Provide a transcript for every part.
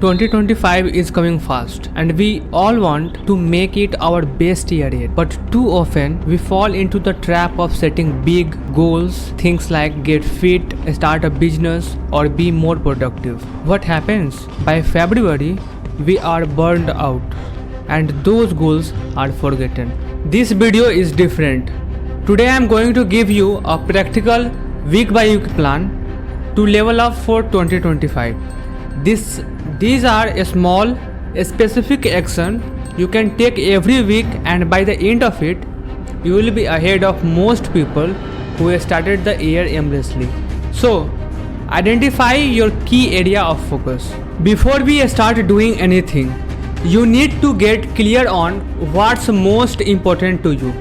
2025 is coming fast and we all want to make it our best year yet. But too often we fall into the trap of setting big goals, things like get fit, start a business or be more productive. What happens? By February, we are burned out and those goals are forgotten. This video is different. Today I am going to give you a practical week by week plan to level up for 2025. These are a small, specific action you can take every week, and by the end of it, you will be ahead of most people who started the year aimlessly. So, identify your key area of focus. Before we start doing anything, you need to get clear on what's most important to you.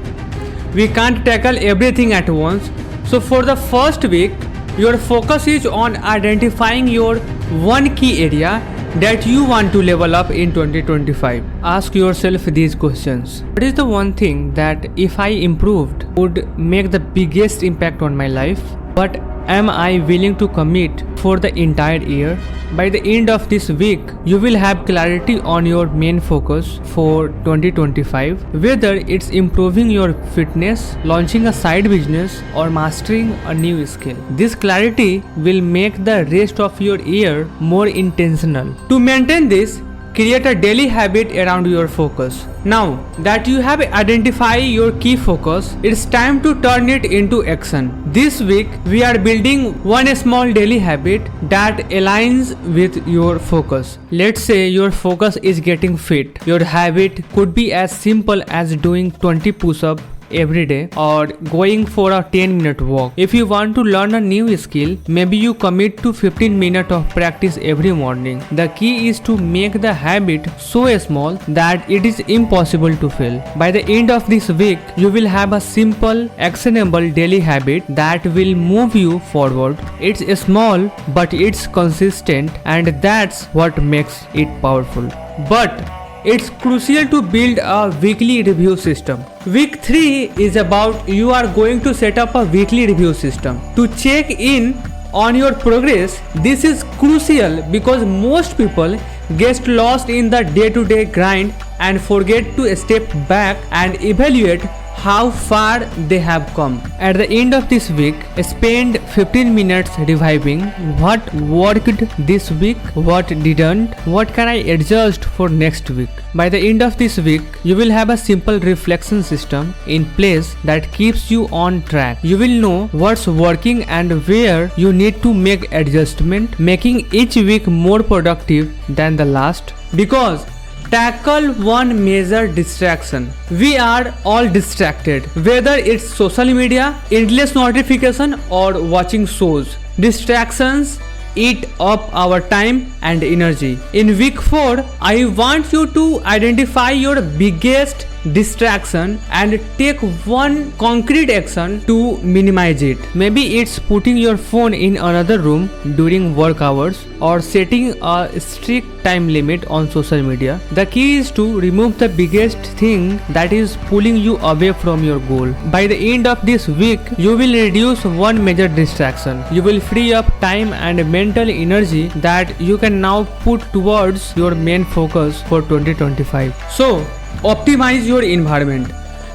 We can't tackle everything at once, so for the first week, your focus is on identifying your one key area that you want to level up in 2025. Ask yourself these questions. What is the one thing that if I improved would make the biggest impact on my life? What am I willing to commit for the entire year? By the end of this week, you will have clarity on your main focus for 2025, whether it's improving your fitness, launching a side business, or mastering a new skill. This clarity will make the rest of your year more intentional. To maintain this, create a daily habit around your focus. Now that you have identified your key focus, it's time to turn it into action. This week, we are building one small daily habit that aligns with your focus. Let's say your focus is getting fit. Your habit could be as simple as doing 20 push-ups every day or going for a 10-minute walk. If you want to learn a new skill, maybe you commit to 15 minutes of practice every morning. The key is to make the habit so small that it is impossible to fail. By the end of this week, you will have a simple, actionable daily habit that will move you forward. It's small, but it's consistent, and that's what makes it powerful. But it's crucial to build a weekly review system. Week 3 is about you are going to set up a weekly review system to check in on your progress. This is crucial because most people get lost in the day-to-day grind and forget to step back and evaluate how far they have come. At the end of this week, spend 15 minutes reviewing what worked this week, what didn't, what can I adjust for next week. By the end of this week, you will have a simple reflection system in place that keeps you on track. You will know what's working and where you need to make adjustment, making each week more productive than the last. Because tackle one major distraction. We are all distracted, whether it's social media, endless notification, or watching shows. Distractions eat up our time and energy. In week 4, I want you to identify your biggest distraction and take one concrete action to minimize it. Maybe it's putting your phone in another room during work hours or setting a strict time limit on social media. The key is to remove the biggest thing that is pulling you away from your goal. By the end of this week, you will reduce one major distraction. You will free up time and mental energy that you can now put towards your main focus for 2025. So, optimize your environment.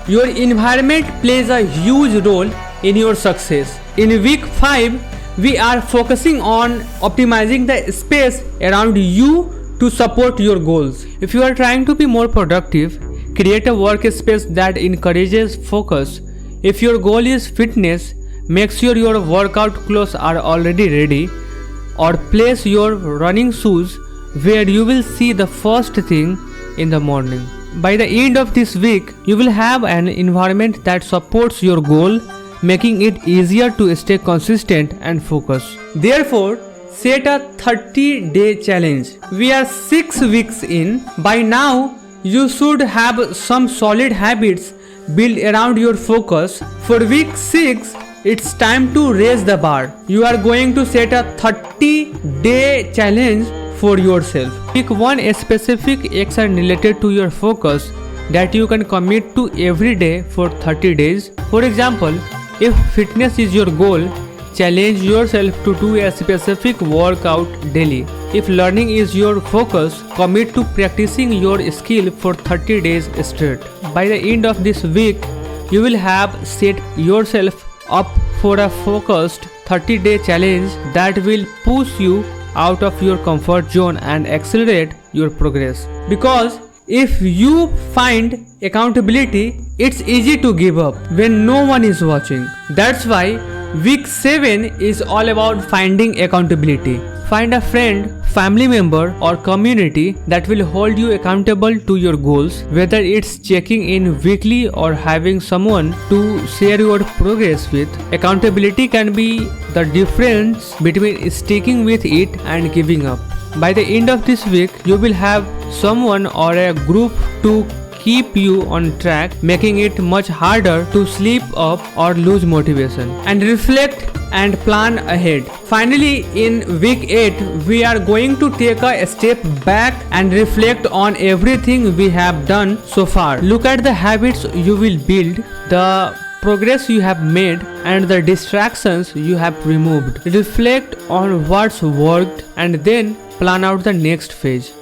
Your environment plays a huge role in your success. In week 5, we are focusing on optimizing the space around you to support your goals. If you are trying to be more productive, create a workspace that encourages focus. If your goal is fitness, make sure your workout clothes are already ready, or place your running shoes where you will see the first thing in the morning. By the end of this week, you will have an environment that supports your goal, making it easier to stay consistent and focused. Therefore, set a 30-day challenge. We are 6 weeks in. By now, you should have some solid habits built around your focus. For week 6, it's time to raise the bar. You are going to set a 30-day challenge for yourself. Pick one specific action related to your focus that you can commit to every day for 30 days. For example, if fitness is your goal, challenge yourself to do a specific workout daily. If learning is your focus, commit to practicing your skill for 30 days straight. By the end of this week, you will have set yourself up for a focused 30-day challenge that will push you out of your comfort zone and accelerate your progress. Because if you find accountability, it's easy to give up when no one is watching. That's why week 7 is all about finding accountability. Find a friend, family member, or community that will hold you accountable to your goals, whether it's checking in weekly or having someone to share your progress with. Accountability can be the difference between sticking with it and giving up. By the end of this week, you will have someone or a group to keep you on track, making it much harder to slip up or lose motivation. And reflect and plan ahead. Finally, in week 8, we are going to take a step back and reflect on everything we have done so far. Look at the habits you will build, the progress you have made, and the distractions you have removed. Reflect on what's worked and then plan out the next phase.